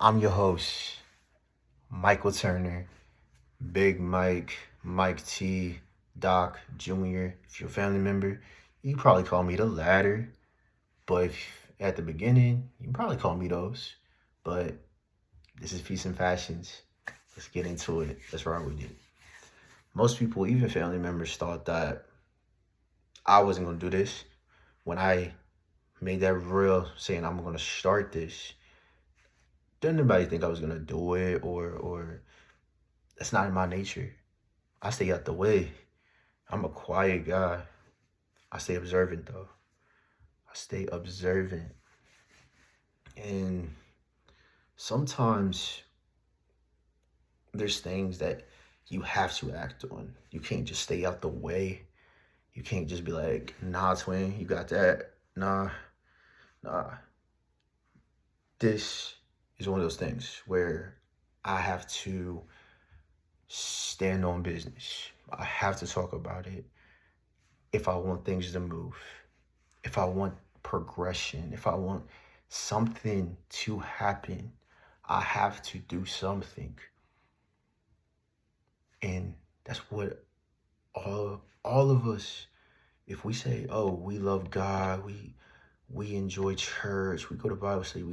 I'm your host, Michael Turner, Big Mike, Mike T, Doc Jr. If you're a family member, you probably call me the latter. But if at the beginning, you can probably call me those. But this is Peace and Fashions. Let's get into it. Let's rock with it. Most people, even family members, thought that I wasn't gonna do this. When I made that real saying I'm gonna start this, didn't anybody think I was gonna do it or that's not in my nature. I stay out the way. I'm a quiet guy. I stay observant though. I stay observant. And sometimes there's things that you have to act on. You can't just stay out the way. You can't just be like, nah, twin, you got that. Nah. This is one of those things where I have to stand on business. I have to talk about it if I want things to move, if I want progression, if I want something to happen, I have to do something. And that's what all of us, if we say, oh, we love God, we enjoy church, we go to Bible study,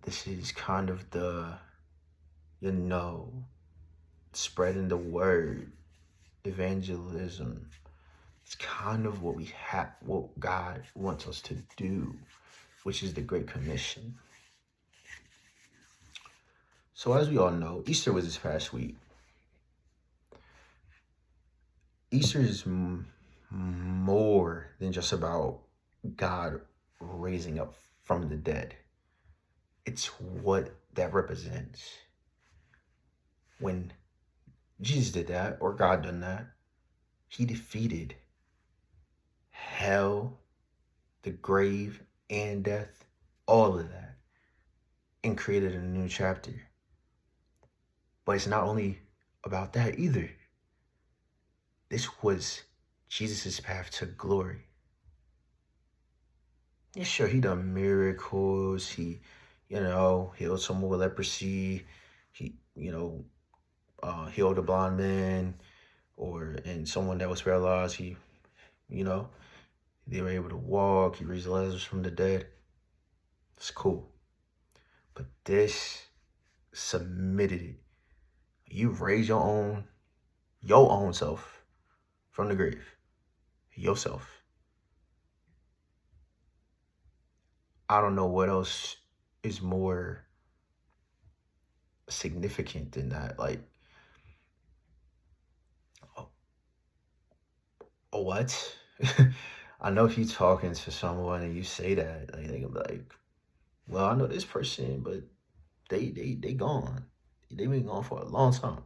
this is kind of the, spreading the word, evangelism. It's kind of what what God wants us to do, which is the Great Commission. So as we all know, Easter was this past week. Easter is more than just about God raising up from the dead. It's what that represents. When Jesus did that, or God done that, he defeated hell, the grave, and death, all of that, and created a new chapter. But it's not only about that either. This was Jesus' path to glory. Yeah, sure, he done miracles. He, healed someone with leprosy. He, healed a blind man, and someone that was paralyzed. They were able to walk. He raised Lazarus from the dead. It's cool. But this submitted it. You raise your own self from the grave. Yourself. I don't know what else is more significant than that. Like, what? I know if you talking to someone and you say that, like, they gonna be like, well, I know this person, but they gone. They been gone for a long time.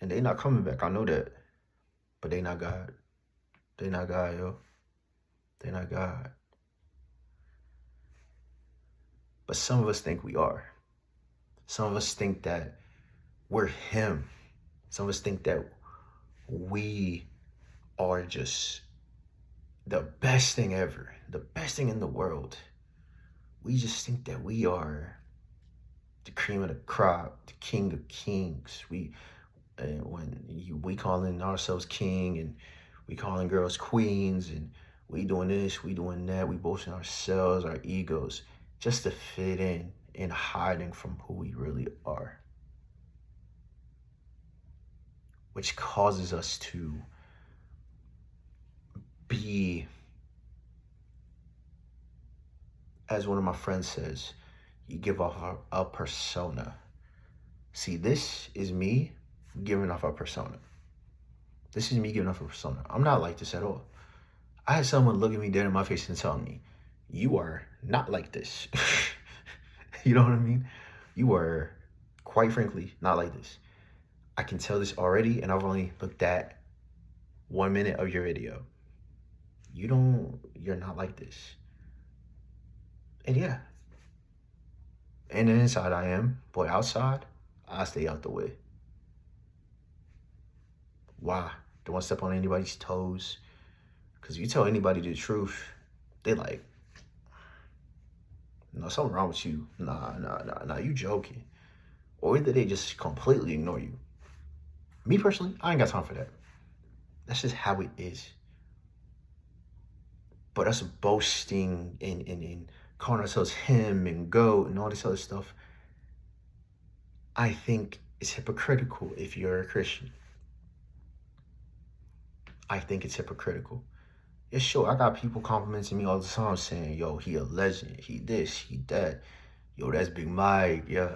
And they not coming back. I know that. But they not God. They not God, yo. They not God. But some of us think we are. Some of us think that we're him. Some of us think that we are just the best thing ever, the best thing in the world. We just think that we are the cream of the crop, the king of kings. We calling ourselves king, and we calling girls queens, and we doing this, we doing that. We boasting ourselves, our egos, just to fit in and hiding from who we really are, which causes us to be, as one of my friends says, you give off a persona. See, this is me giving off a persona. This is me giving off a persona. I'm not like this at all. I had someone look at me dead in my face and tell me, you are not like this. You know what I mean? You are, quite frankly, not like this. I can tell this already, and I've only looked at 1 minute of your video. You're not like this. And yeah. And then inside I am, but outside, I stay out the way. Why? Don't want to step on anybody's toes. Because if you tell anybody the truth, they like, no, something wrong with you. Nah, you joking. Or either they just completely ignore you. Me personally, I ain't got time for that. That's just how it is. But us boasting and calling ourselves him and goat and all this other stuff, I think it's hypocritical if you're a Christian. I think it's hypocritical. Yeah, sure, I got people complimenting me all the time saying, yo, he a legend, he this, he that. Yo, that's Big Mike. Yeah,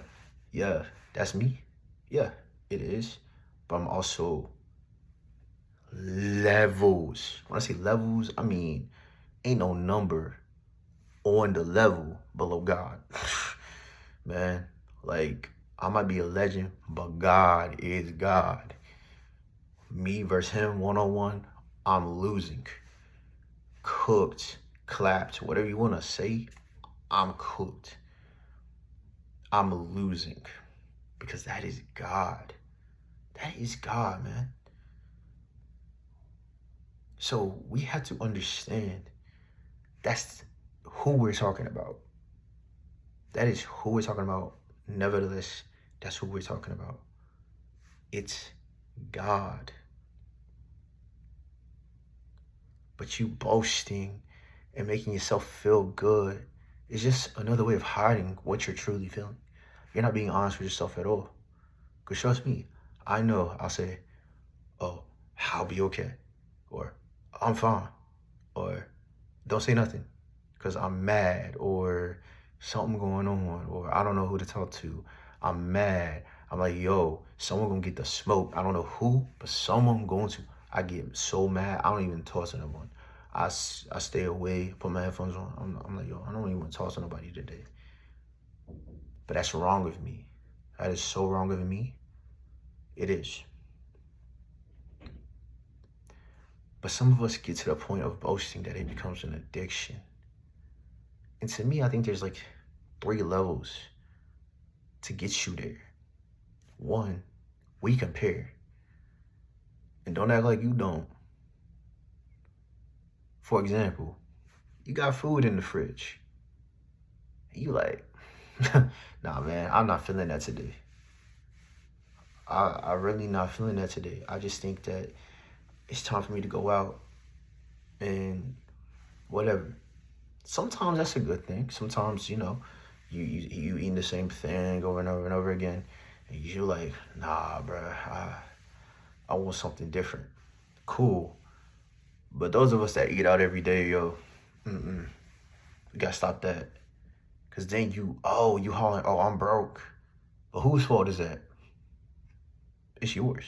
that's me. Yeah, it is. But I'm also levels. When I say levels, I mean ain't no number on the level below God. Man, like, I might be a legend, but God is God. Me versus him one-on-one, I'm losing. Cooked, clapped, whatever you want to say, I'm cooked. I'm losing because that is God. That is God, man. So we have to understand that's who we're talking about. That is who we're talking about. Nevertheless, that's who we're talking about. It's God. But you boasting and making yourself feel good is just another way of hiding what you're truly feeling. You're not being honest with yourself at all. Because trust me, I know I'll say, oh, I'll be okay. Or I'm fine. Or don't say nothing because I'm mad or something going on or I don't know who to talk to. I'm mad. I'm like, yo, someone gonna get the smoke. I don't know who, but someone going to. I get so mad. I don't even talk to no one. I stay away, put my headphones on. I'm like, yo, I don't even want to talk to nobody today. But that's wrong with me. That is so wrong with me. It is. But some of us get to the point of boasting that it becomes an addiction. And to me, I think there's like 3 levels to get you there. 1, we compare. And don't act like you don't. For example, you got food in the fridge. And you like, nah, man, I'm not feeling that today. I really not feeling that today. I just think that it's time for me to go out and whatever. Sometimes that's a good thing. Sometimes, you you eating the same thing over and over and over again. And you're like, nah, bruh, I want something different. Cool. But those of us that eat out every day, yo, we gotta stop that. Cause then you hollering, oh, I'm broke. But whose fault is that? It's yours.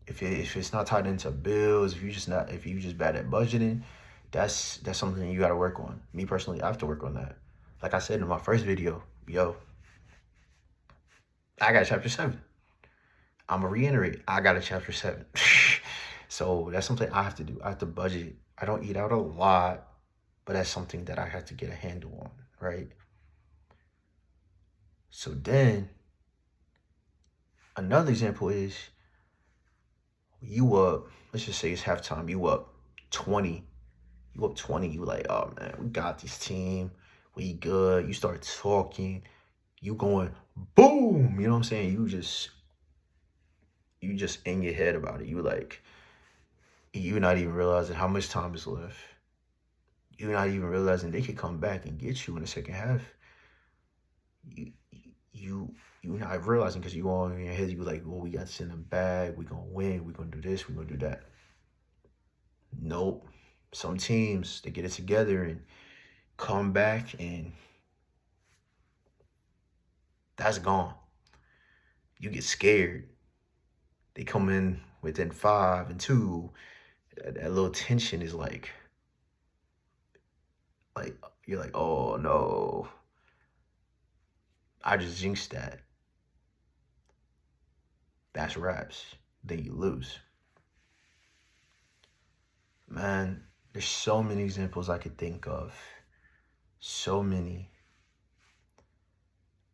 If it's not tied into bills, if you just bad at budgeting, that's something you gotta work on. Me personally, I have to work on that. Like I said in my first video, yo, I got chapter 7. I'm gonna reiterate, I got a chapter 7. So that's something I have to do. I have to budget. I don't eat out a lot, but that's something that I have to get a handle on, right? So then, another example is, you up, let's just say it's halftime, you up 20. You up 20, you like, oh man, we got this team. We good. You start talking. You going, boom. You know what I'm saying? You just in your head about it. You like, you're not even realizing how much time is left. You're not even realizing they could come back and get you in the second half. You're not realizing because you all in your head, you like, well, we got this in the bag. We're going to win. We're going to do this. We're going to do that. Nope. Some teams, they get it together and come back and that's gone. You get scared. They come in within 5 and 2. That little tension is like you're like, oh no, I just jinxed that. That's raps. Then you lose. Man, there's so many examples I could think of. So many.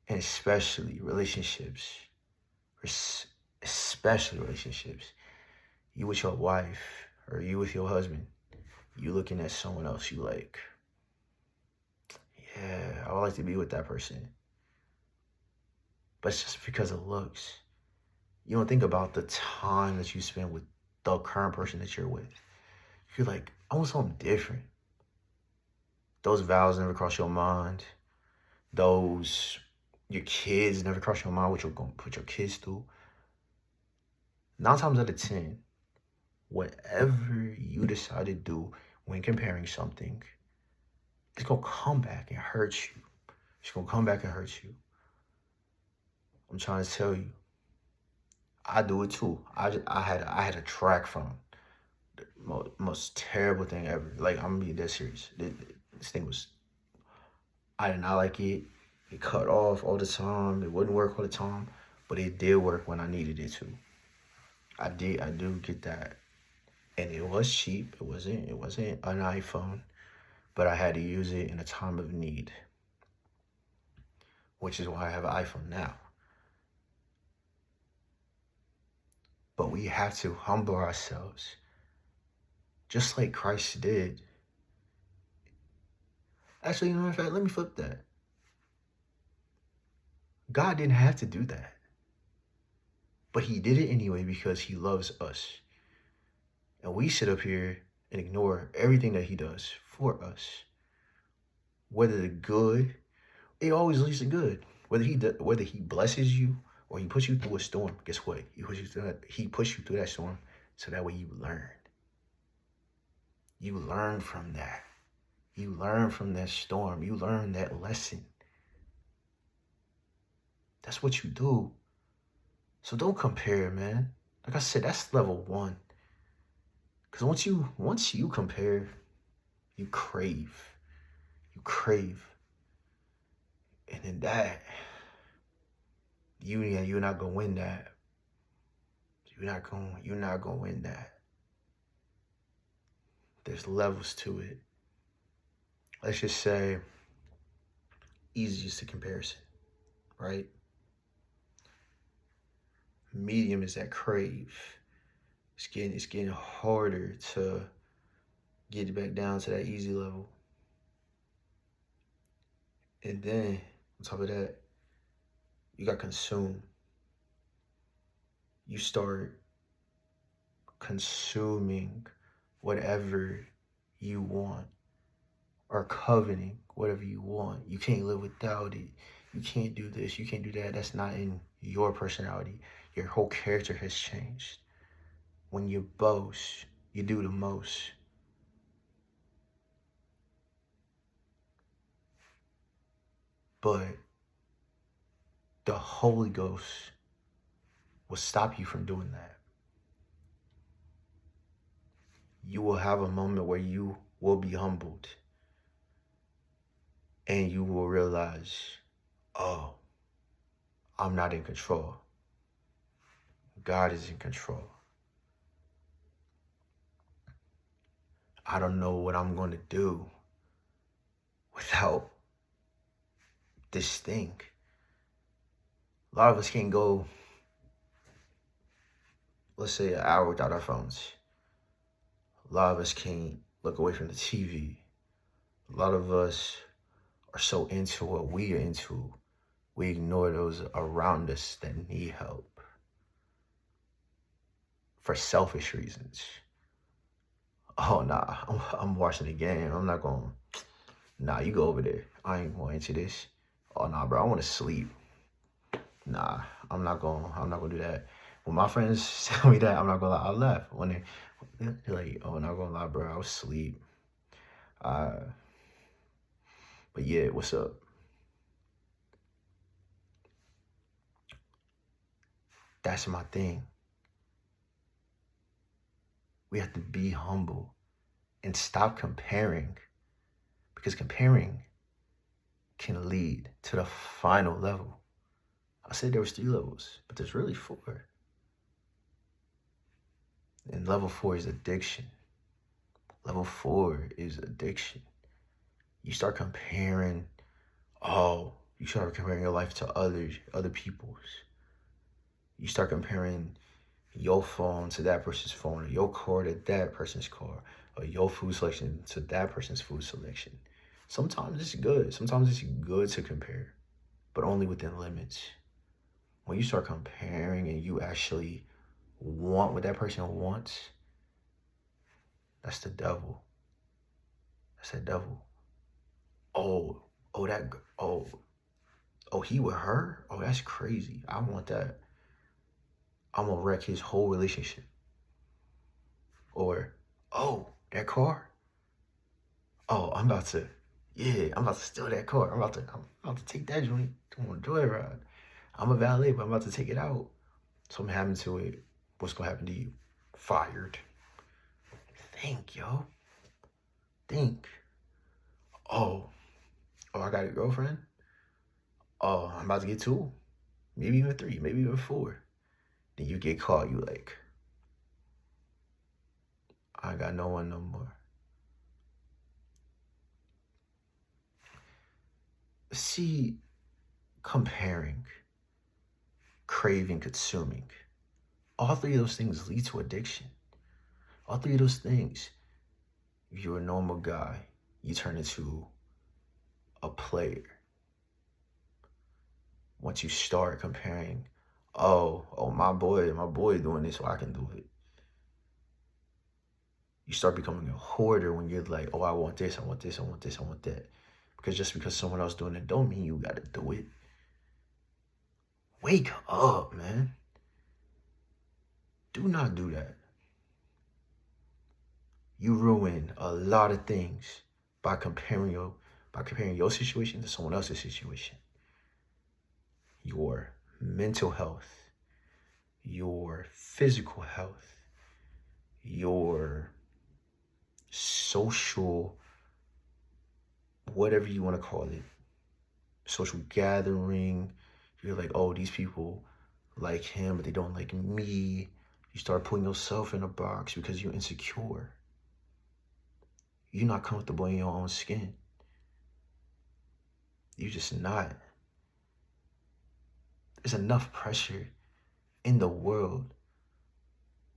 And especially relationships. Especially relationships. You with your wife or you with your husband. You looking at someone else, you like, like to be with that person. But it's just because of looks. You don't think about the time that you spend with the current person that you're with. You're like, I want something different. Those vows never cross your mind. Your kids never cross your mind, what you're going to put your kids through. 9 times out of 10, whatever you decide to do when comparing something, it's going to come back and hurt you. It's going to come back and hurt you. I'm trying to tell you. I do it too. I had a track from the most terrible thing ever. Like, I'm gonna be dead serious. This thing was, I did not like it. It cut off all the time. It wouldn't work all the time, but it did work when I needed it to. I do get that, and it was cheap. It wasn't an iPhone, but I had to use it in a time of need, which is why I have an iPhone now. But we have to humble ourselves, just like Christ did. Actually, in fact, let me flip that. God didn't have to do that. But he did it anyway because he loves us. And we sit up here and ignore everything that he does for us. Whether the good, it always leads to good. Whether he blesses you or he puts you through a storm, guess what? He puts you through that storm so that way you learn. You learn from that. You learn from that storm. You learn that lesson. That's what you do. So don't compare, man. Like I said, that's level 1. Because once you compare, you crave. You crave. And in that, you're not gonna win that. You're not gonna win that. There's levels to it. Let's just say easiest to comparison, right? Medium is that crave. It's getting harder to get back down to that easy level. And then on top of that, you got consume. You start consuming whatever you want or coveting whatever you want. You can't live without it. You can't do this. You can't do that. That's not in your personality. Your whole character has changed. When you boast, you do the most. But the Holy Ghost will stop you from doing that. You will have a moment where you will be humbled. And you will realize, oh, I'm not in control. God is in control. I don't know what I'm going to do without this thing. A lot of us can't go, let's say, an hour without our phones. A lot of us can't look away from the TV. A lot of us are so into what we are into, we ignore those around us that need help for selfish reasons. Oh, nah, I'm watching the game. I'm not going, nah, you go over there. I ain't going into this. Oh, nah, bro, I want to sleep. Nah, I'm not gonna do that. When my friends tell me that, I'm not gonna lie, I laugh. When they're like, oh, not gonna lie, bro, I was asleep. But yeah, what's up? That's my thing. We have to be humble and stop comparing, because comparing can lead to the final level. I said there was 3 levels, but there's really 4. And level 4 is addiction. Level 4 is addiction. You start comparing, you start comparing your life to other people's. You start comparing your phone to that person's phone, or your car to that person's car, or your food selection to that person's food selection. Sometimes it's good. Sometimes it's good to compare, but only within limits. When you start comparing and you actually want what that person wants, that's the devil. That's the devil. Oh, oh, oh, he with her? Oh, that's crazy. I want that. I'm gonna wreck his whole relationship. Or, oh, that car? Oh, I'm about to steal that car. I'm about to take that joint. I'm gonna joyride. I'm a valet, but I'm about to take it out. Something happened to it. What's gonna happen to you? Fired. Think, yo. Think. Oh, I got a girlfriend. Oh, I'm about to get two. Maybe even three, maybe even four. Then you get caught, you like, I ain't got no one no more. See, comparing, craving, consuming, all three of those things lead to addiction. All three of those things, if you're a normal guy, you turn into a player. Once you start comparing, oh, my boy doing this, so I can do it. You start becoming a hoarder when you're like, oh, I want this, I want this, I want this, I want that. Because just because someone else doing it don't mean you gotta do it. Wake up, man. Do not do that. You ruin a lot of things by comparing your situation to someone else's situation. Your mental health, your physical health, your social, whatever you want to call it, social gathering. You're like, oh, these people like him, but they don't like me. You start putting yourself in a box because you're insecure. You're not comfortable in your own skin. You're just not. There's enough pressure in the world.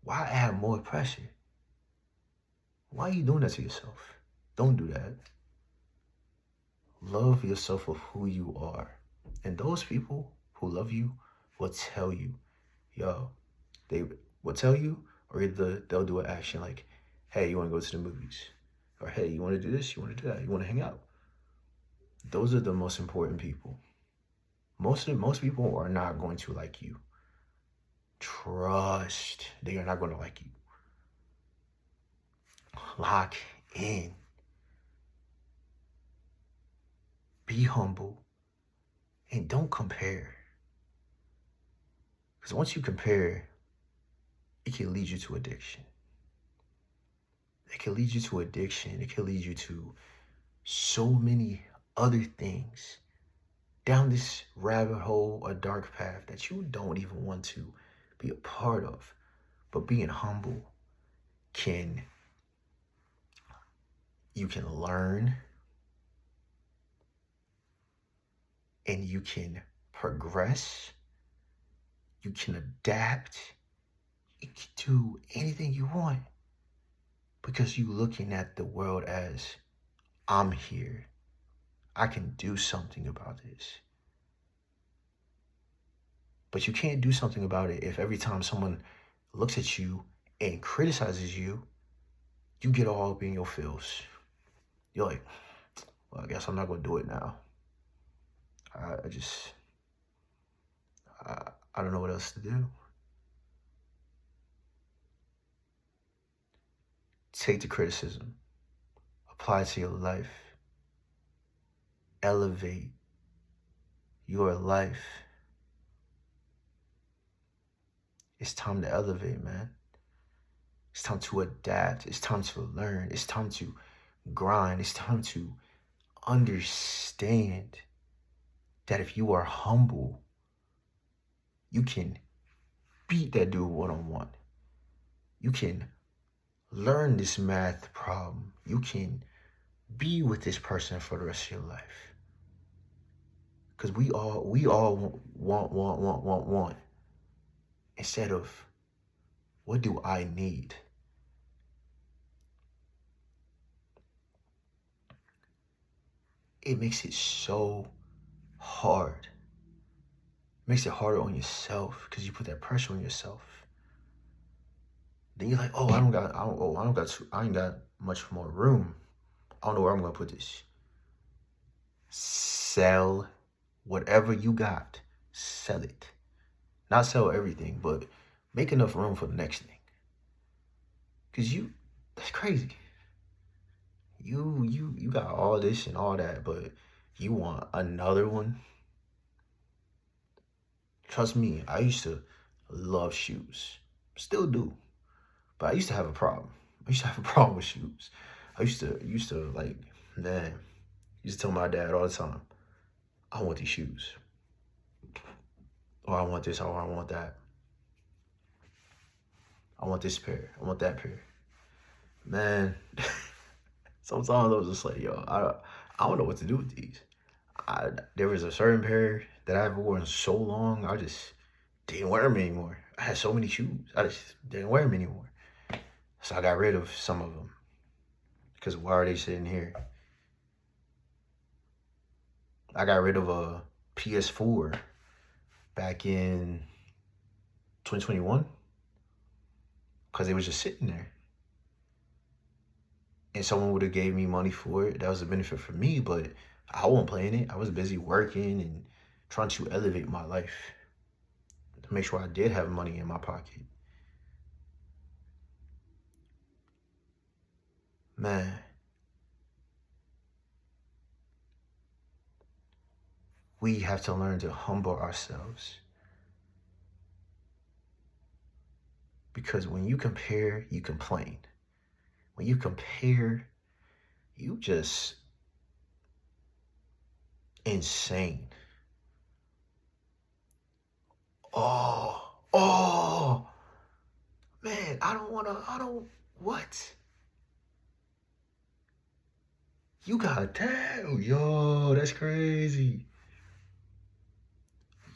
Why add more pressure? Why are you doing that to yourself? Don't do that. Love yourself for who you are. And those people who love you will tell you, yo, they will tell you, or either they'll do an action like, hey, you want to go to the movies? Or hey, you want to do this? You want to do that? You want to hang out? Those are the most important people. Most people are not going to like you. Trust, they are not going to like you. Lock in. Be humble. And don't compare. Because once you compare, it can lead you to addiction. It can lead you to addiction. It can lead you to so many other things down this rabbit hole, a dark path that you don't even want to be a part of. But being humble you can learn and you can progress. You can adapt. You can do anything you want because you're looking at the world as, I'm here. I can do something about this. But you can't do something about it if every time someone looks at you and criticizes you, you get all up in your feels. You're like, well, I guess I'm not going to do it now. I don't know what else to do. Take the criticism, apply it to your life, elevate your life. It's time to elevate, man. It's time to adapt. It's time to learn. It's time to grind. It's time to understand that if you are humble, you can beat that dude one-on-one. You can learn this math problem. You can be with this person for the rest of your life. Because we all want. Instead of, what do I need? it makes it so hard. It makes it harder on yourself because you put that pressure on yourself. Then you're like, oh, I ain't got much more room. I don't know where I'm gonna put this. Sell whatever you got. Sell it. Not sell everything, but make enough room for the next thing. Cause that's crazy. You got all this and all that, but you want another one? Trust me, I used to love shoes. Still do. But I used to have a problem. I used to have a problem with shoes. I used to like, man, used to tell my dad all the time, I want these shoes. Or I want this, or I want that. I want this pair. I want that pair. Man, sometimes I was just like, yo, I don't know what to do with these. There was a certain pair that I've worn so long, I just didn't wear them anymore. I had so many shoes, I just didn't wear them anymore. So I got rid of some of them. Because why are they sitting here? I got rid of a PS4 back in 2021 because it was just sitting there. And someone would have gave me money for it. That was a benefit for me, but I wasn't playing it. I was busy working and trying to elevate my life to make sure I did have money in my pocket. Man, we have to learn to humble ourselves. Because when you compare, you complain. When you compare, you just insane. Oh, man, what? You got that? Yo, that's crazy.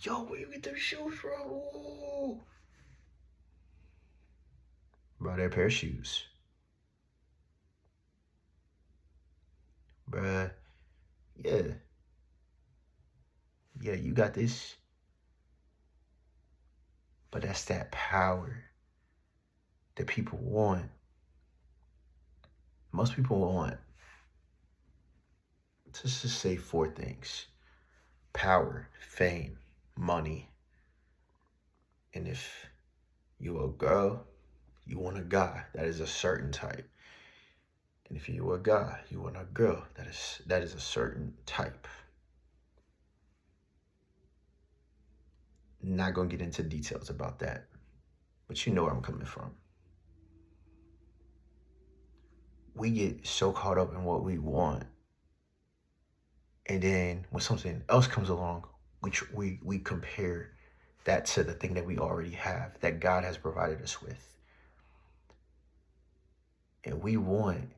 Yo, where you get them shoes from? Ooh. Bro, they're a pair of shoes. Bruh, yeah. Yeah, you got this. But that's that power that people want. Most people want, let's just say 4 things: power, fame, money. And if you're a girl, you want a guy that is a certain type. And if you're a guy, you want a girl that is a certain type. Not gonna get into details about that, but you know where I'm coming from. We get so caught up in what we want, and then when something else comes along, we compare that to the thing that we already have, that God has provided us with. And we want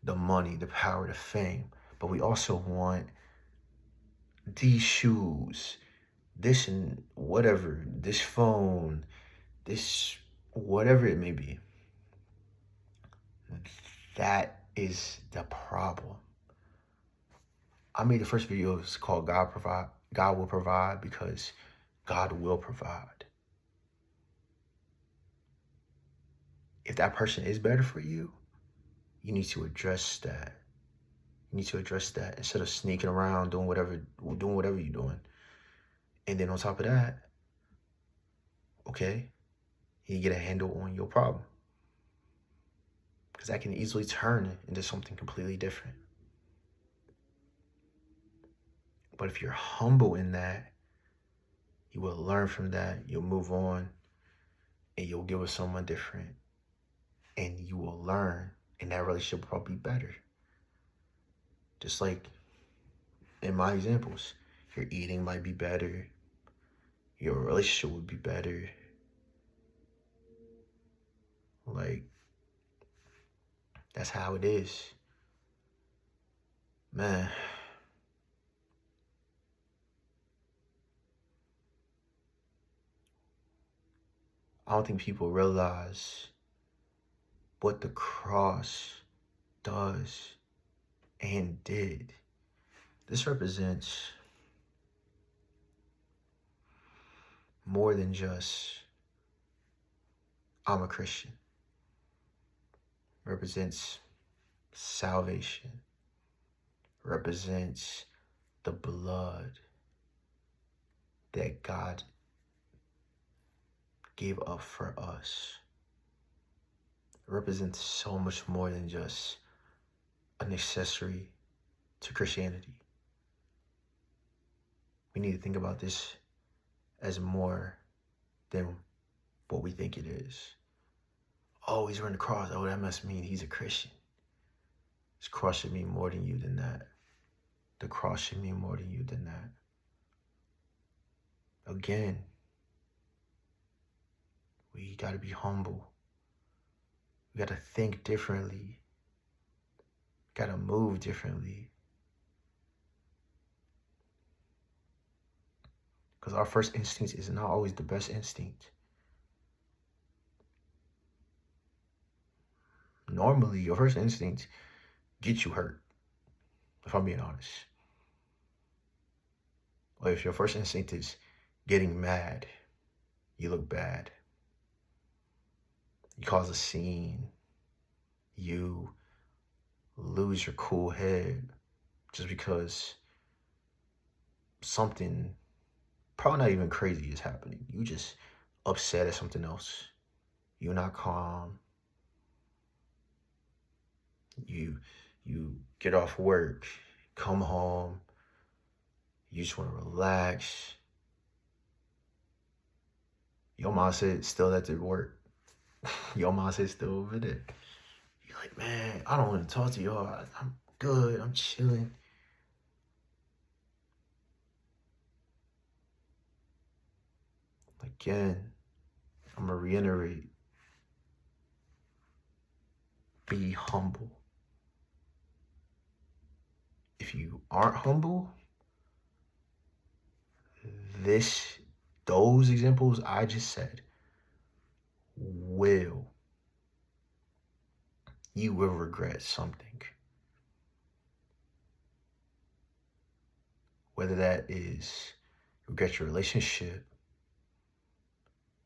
the money, the power, the fame, but we also want these shoes, this and whatever, this phone, this whatever it may be. That is the problem. I made the first video, it's called God Will Provide, because God will provide. If that person is better for you, you need to address that. You need to address that instead of sneaking around doing whatever you're doing. And then on top of that, okay, you get a handle on your problem. Because that can easily turn into something completely different. But if you're humble in that, you will learn from that, you'll move on, and you'll get with someone different. And you will learn, and that relationship will probably be better. Just like in my examples, your eating might be better, your relationship would be better. Like, that's how it is. Man. I don't think people realize what the cross does and did. This represents more than just I'm a Christian. It represents salvation. It represents the blood that God gave up for us. It represents so much more than just an accessory to Christianity. We need to think about this as more than what we think it is. Oh, he's wearing the cross. Oh, that must mean he's a Christian. This cross should mean more than you than that. The cross should mean more than you than that. Again, we got to be humble. We got to think differently. Got to move differently. Because our first instinct is not always the best instinct. Normally, your first instinct gets you hurt, if I'm being honest. Or if your first instinct is getting mad, you look bad. You cause a scene. You lose your cool head just because something probably not even crazy is happening. You just upset at something else. You're not calm. You get off work, come home, you just want to relax. Your mom said still at the work. Your mom said still over there. You're like, man, I don't want to talk to y'all. I'm good. I'm chilling. Again, I'm going to reiterate. Be humble. If you aren't humble, those examples I just said you will regret something. Whether that is you regret your relationship,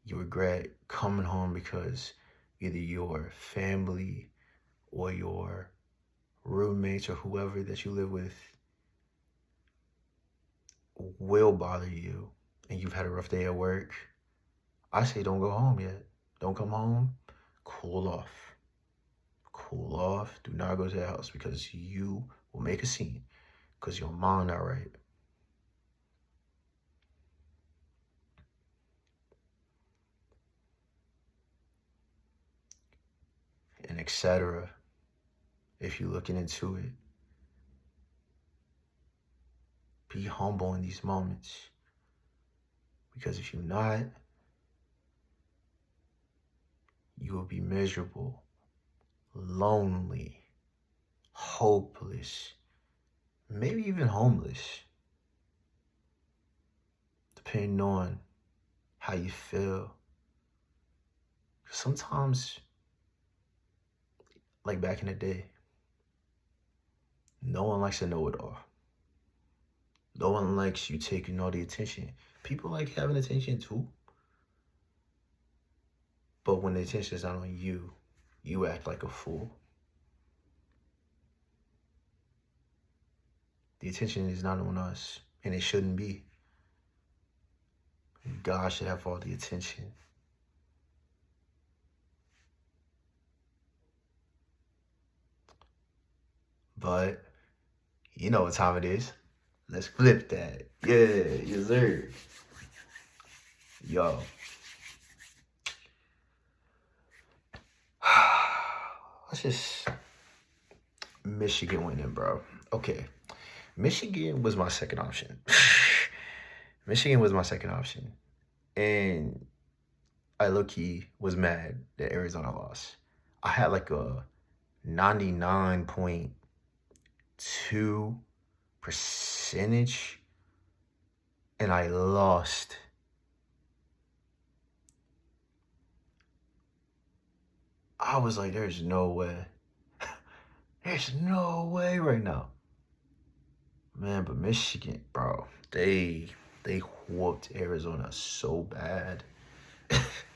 you regret coming home because either your family or your roommates or whoever that you live with will bother you and you've had a rough day at work, I say don't go home yet. Don't come home. Cool off. Cool off. Do not go to the house because you will make a scene because your mom not right. And etc. If you're looking into it. Be humble in these moments. Because if you're not, you will be miserable, lonely, hopeless, maybe even homeless, depending on how you feel. Sometimes, like back in the day, no one likes to know it all. No one likes you taking all the attention. People like having attention too. But when the attention is not on you, you act like a fool. The attention is not on us, and it shouldn't be. God should have all the attention. But you know what time it is. Let's flip that. Yeah, yes sir. Yo. Let's just Michigan winning, bro. Okay. Michigan was my second option. Michigan was my second option. And I low-key was mad that Arizona lost. I had like a 99.2% and I lost. I was like, there's no way. There's no way right now. Man, but Michigan, bro, they whooped Arizona so bad.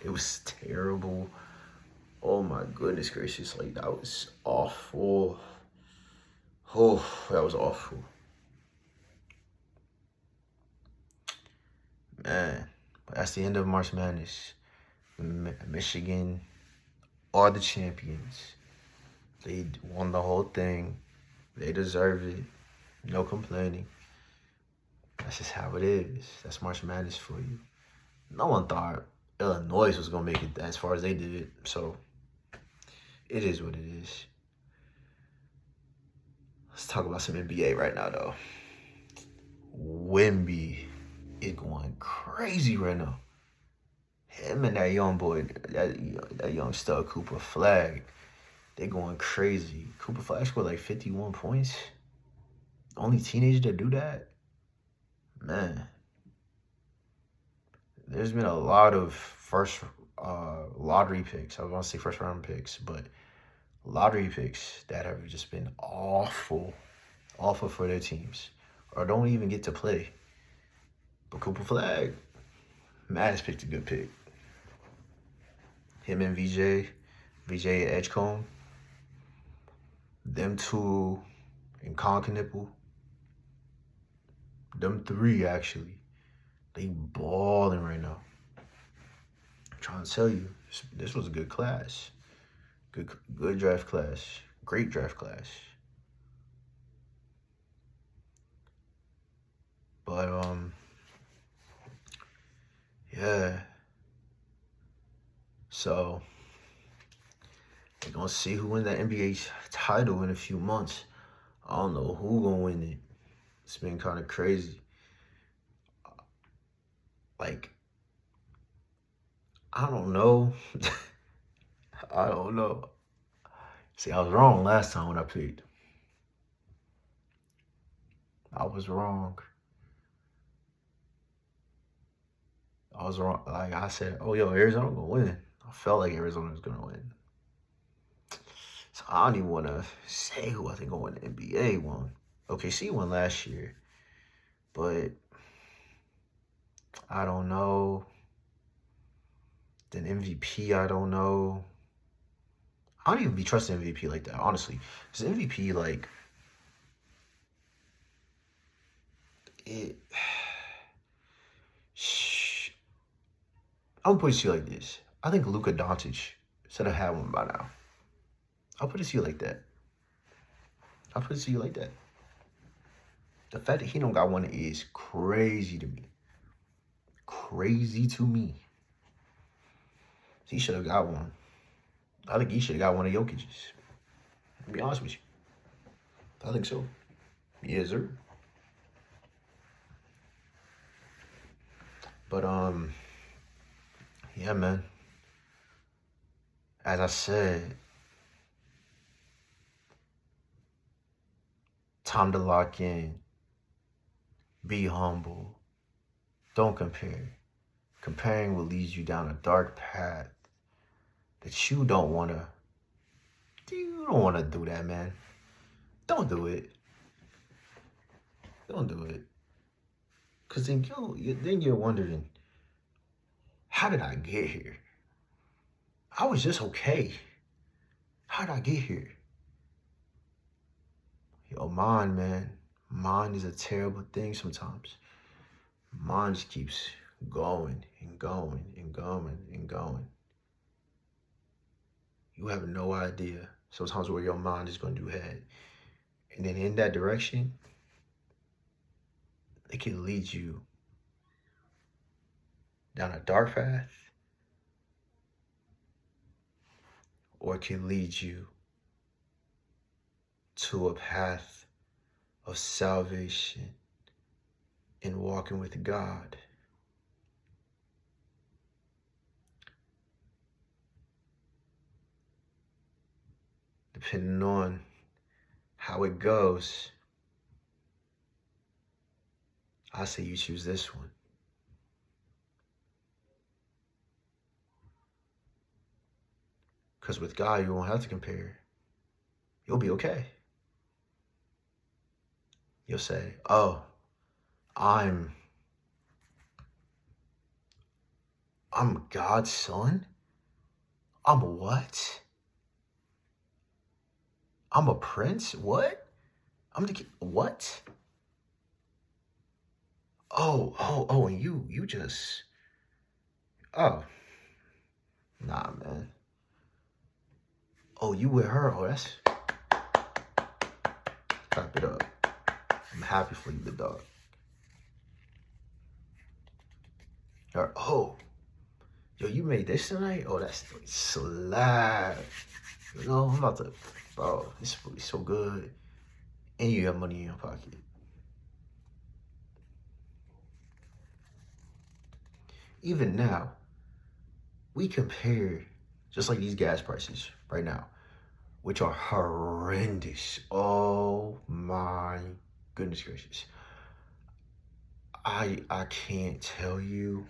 It was terrible. Oh my goodness gracious, like that was awful. Oh, that was awful. Man, but that's the end of March Madness. Michigan are the champions. They won the whole thing. They deserve it. No complaining. That's just how it is. That's March Madness for you. No one thought Illinois was gonna make it as far as they did. So it is what it is. Let's talk about some NBA right now, though. Wemby is going crazy right now. Him and that young boy, that young stud Cooper Flag, they going crazy. Cooper Flag scored like 51 points. Only teenager to do that? Man. There's been a lot of first lottery picks. I was going to say first round picks, but lottery picks that have just been awful for their teams or don't even get to play. But Cooper Flag, Madden picked a good pick. Him and VJ Edgecombe, them two and Conkinipple, them three actually, they balling right now. I'm trying to tell you, this was a good class. Good draft class. Great draft class. But yeah. So we're gonna see who wins that NBA title in a few months. I don't know who gonna win it. It's been kind of crazy. Like, I don't know. I don't know. See, I was wrong last time when I picked. I was wrong. Like I said, oh, yo, Arizona gonna win. I felt like Arizona was gonna win. So I don't even want to say who I think gonna win the NBA one. OKC won last year, but I don't know. Then MVP, I don't know. I don't even be trusting MVP like that, honestly. Because MVP, like, it. I'm gonna put it to you like this. I think Luka Doncic should have had one by now. I'll put it to you like that. I'll put it to you like that. The fact that he don't got one is crazy to me. Crazy to me. He should have got one. I think he should have got one of Jokic's. To be honest with you. I think so. Yes, sir. But yeah, man. As I said, time to lock in. Be humble. Don't compare. Comparing will lead you down a dark path that you don't want to. You don't want to do that, man. Don't do it. Don't do it. Because then you're wondering, how did I get here? I was just okay. How did I get here? Yo, mind, man. Mind is a terrible thing sometimes. Mind just keeps going and going and going and going. You have no idea sometimes where your mind is going to head. And then in that direction, it can lead you down a dark path, or it can lead you to a path of salvation and walking with God. Depending on how it goes, I say you choose this one. Because with God, you won't have to compare. You'll be okay. You'll say, oh, I'm God's son? I'm a what? I'm a prince? What? I'm the what? Oh, and you just, oh, nah, man. Oh, you with her? Oh, that's, clap it up. I'm happy for you, the dog. Or, oh, yo, you made this tonight? Oh, that's slap. You know, I'm about to, bro, this food is so good. And you have money in your pocket. Even now, we compare, just like these gas prices right now, which are horrendous. Oh my goodness gracious. I can't tell you.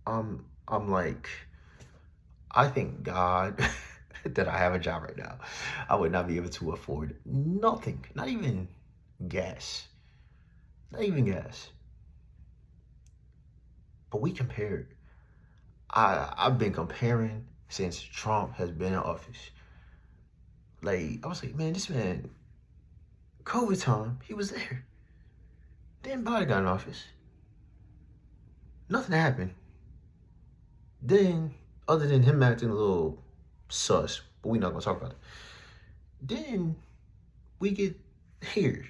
I'm like, I thank God that I have a job right now. I would not be able to afford nothing, not even gas. Not even gas. But we compared. I've been comparing since Trump has been in office. Like, I was like, man, this man, COVID time, he was there. Then Biden got in office. Nothing happened. Then, other than him acting a little sus, but we're not gonna talk about it. Then we get here,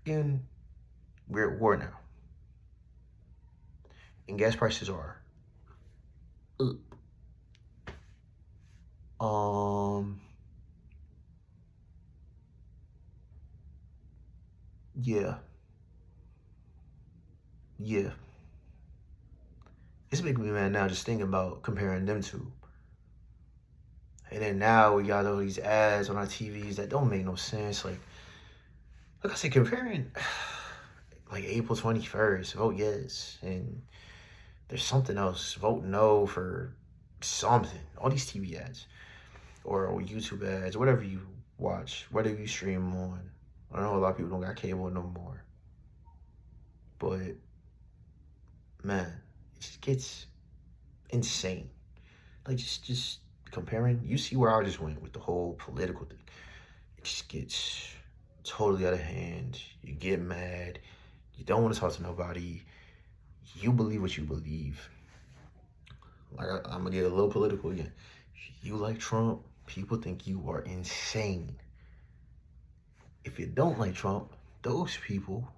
and we're at war now. And gas prices are up. Yeah. It's making me mad now just thinking about comparing them two. And then now we got all these ads on our TVs that don't make no sense. Like I said, comparing like April 21st, vote yes. And there's something else, vote no for something. All these TV ads or YouTube ads, whatever you watch, whether you stream on. I know a lot of people don't got cable no more. But man, it just gets insane. Like just comparing, you see where I just went with the whole political thing. It just gets totally out of hand. You get mad. You don't want to talk to nobody. You believe what you believe. Like I'm gonna get a little political again. You like Trump, people think you are insane. If you don't like Trump, those people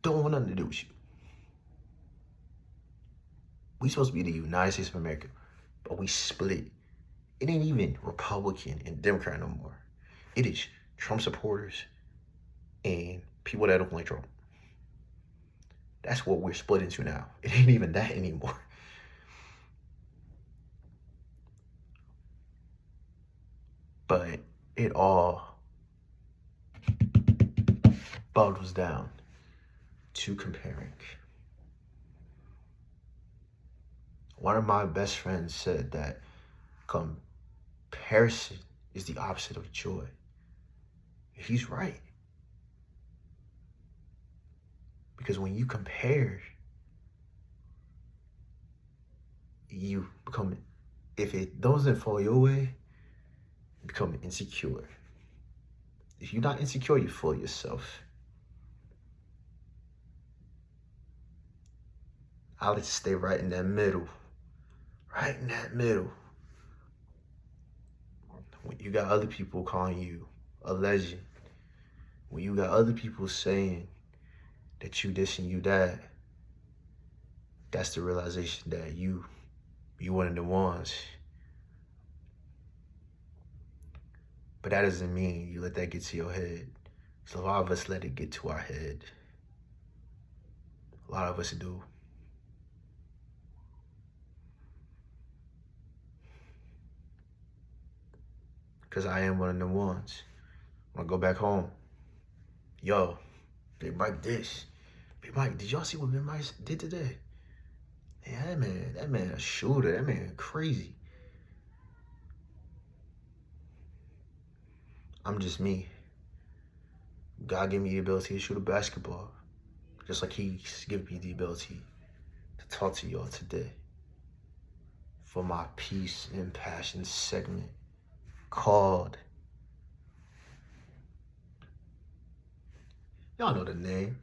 don't want nothing to do with you. We supposed to be the United States of America, but we split. It ain't even Republican and Democrat no more. It is Trump supporters and people that don't like Trump. That's what we're split into now. It ain't even that anymore. But it all boils down to comparing. One of my best friends said that comparison is the opposite of joy. He's right. Because when you compare, you become, if it doesn't fall your way, you become insecure. If you're not insecure, you fool yourself. I like to stay right in that middle. Right in that middle. When you got other people calling you a legend, when you got other people saying that you this and you that, that's the realization that you one of the ones. But that doesn't mean you let that get to your head. So a lot of us let it get to our head. A lot of us do. Because I am one of the ones. When I go back home, yo, Big Mike this. Big Mike, did y'all see what Big Mike did today? Yeah, that man a shooter. That man crazy. I'm just me. God gave me the ability to shoot a basketball, just like He's given me the ability to talk to y'all today for my Peace and Passion segment called, y'all know the name.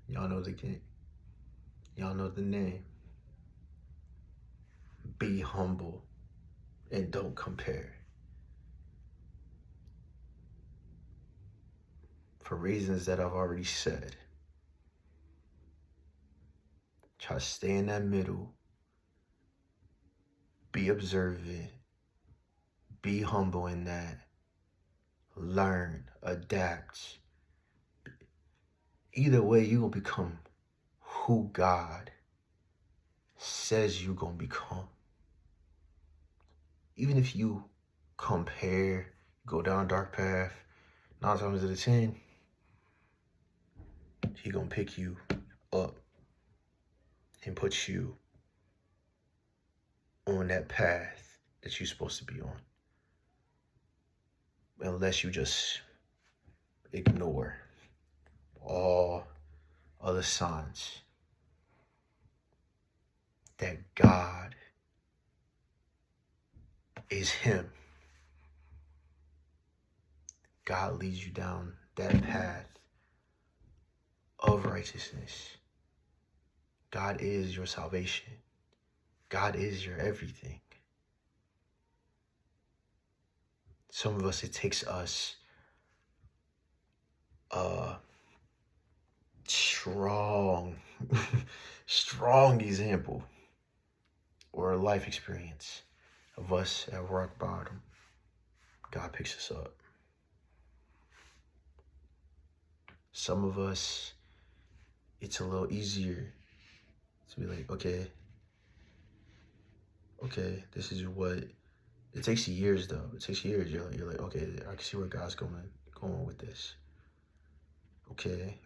Y'all know the game. Y'all know the name. Be humble and don't compare. For reasons that I've already said. Try to stay in that middle. Be observant. Be humble in that. Learn. Adapt. Either way, you're going to become who God says you're going to become. Even if you compare, go down a dark path, 9 times out of 10, He going to pick you up and put you on that path that you're supposed to be on. Unless you just ignore all other signs that God is Him. God leads you down that path of righteousness. God is your salvation. God is your everything. Some of us, it takes us a strong example or a life experience of us at rock bottom. God picks us up. Some of us, it's a little easier to be like, okay, this is what, it takes years though. It takes years. You're like, okay, I can see where God's going with this. Okay.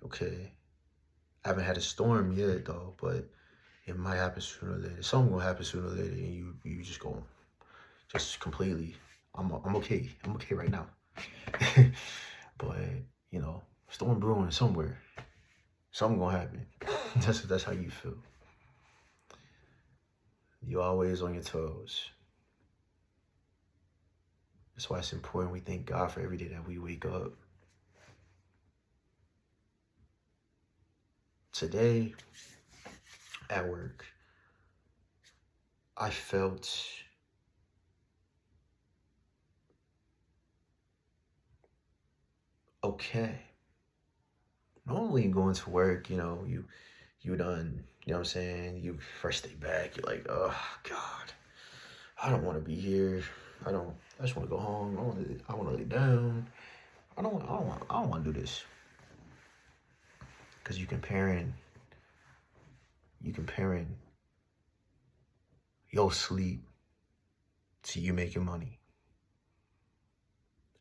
I haven't had a storm yet though, but it might happen sooner or later. Something will happen sooner or later, and you just go, just completely. I'm okay. I'm okay right now. But storm brewing somewhere. Something gonna happen. That's how you feel. You're always on your toes. That's why it's important we thank God for every day that we wake up. Today, at work, I felt okay. Normally going to work, you done, you know what I'm saying? You first day back, you're like, oh God, I don't want to be here. I just want to go home. I want to lay down. I don't want to do this. Because you comparing your sleep to you making money.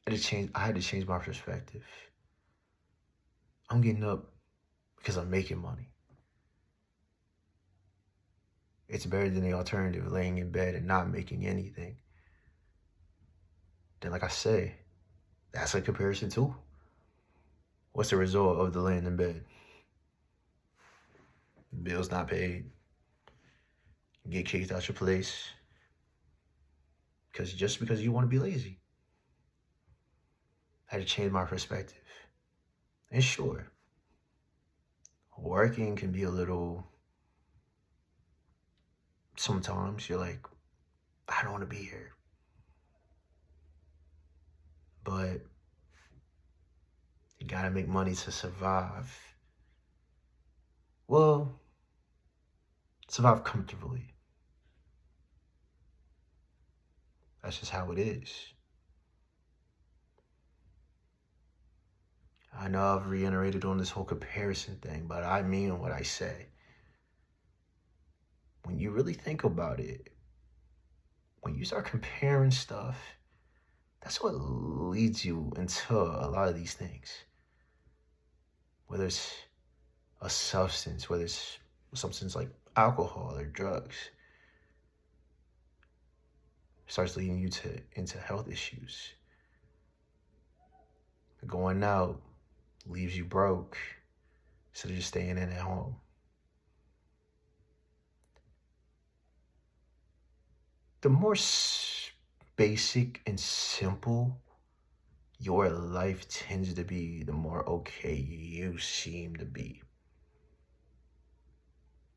I had to change my perspective. I'm getting up because I'm making money. It's better than the alternative, laying in bed and not making anything. Then, like I say, that's a comparison too. What's the result of the laying in bed? Bills not paid. You get kicked out your place. Just because you want to be lazy. I had to change my perspective. And sure, working can be a little, sometimes you're like, I don't want to be here. But you gotta make money to survive. Well, survive comfortably. That's just how it is. I know I've reiterated on this whole comparison thing, but I mean what I say. When you really think about it, when you start comparing stuff, that's what leads you into a lot of these things. Whether it's a substance, whether it's a substance like alcohol or drugs. starts leading you into health issues. Going out leaves you broke instead of just staying in at home. The more basic and simple your life tends to be, the more okay you seem to be.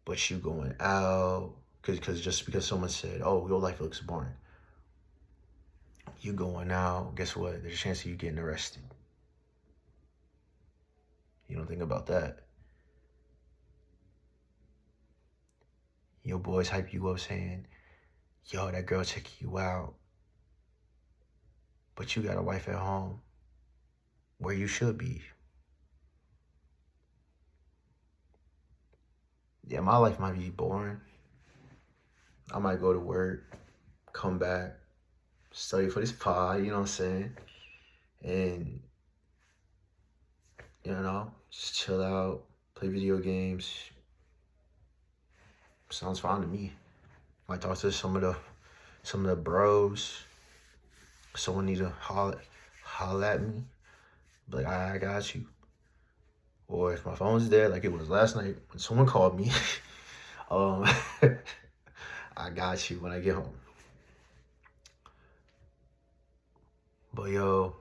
But you going out, because just because someone said, oh, your life looks boring. You going out, guess what? There's a chance of you getting arrested. You don't think about that. Your boys hype you up saying, yo, that girl checking you out. But you got a wife at home where you should be. Yeah, my life might be boring. I might go to work, come back, study for this pod, you know what I'm saying? And, just chill out, play video games. Sounds fine to me. Might talk to some of the bros. Someone need to holler at me. Be like, I got you. Or if my phone's dead, like it was last night when someone called me, I got you when I get home. But yo,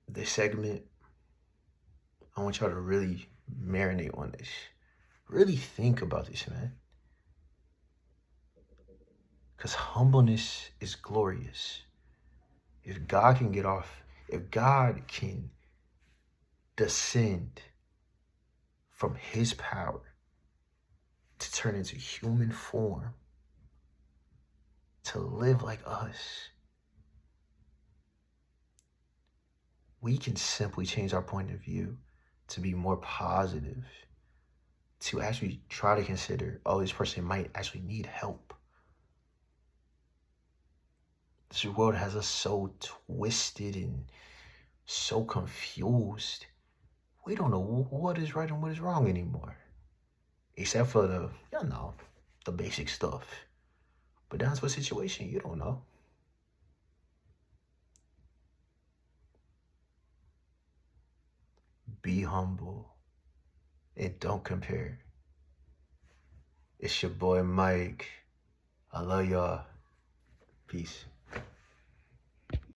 this segment, I want y'all to really marinate on this. Really think about this, man. Because humbleness is glorious. If God can descend from his power to turn into human form, to live like us, we can simply change our point of view to be more positive, to actually try to consider, oh, this person might actually need help. This world has us so twisted and so confused. We don't know what is right and what is wrong anymore. Except for the basic stuff. But down to a situation, you don't know. Be humble and don't compare. It's your boy Mike. I love y'all. Peace.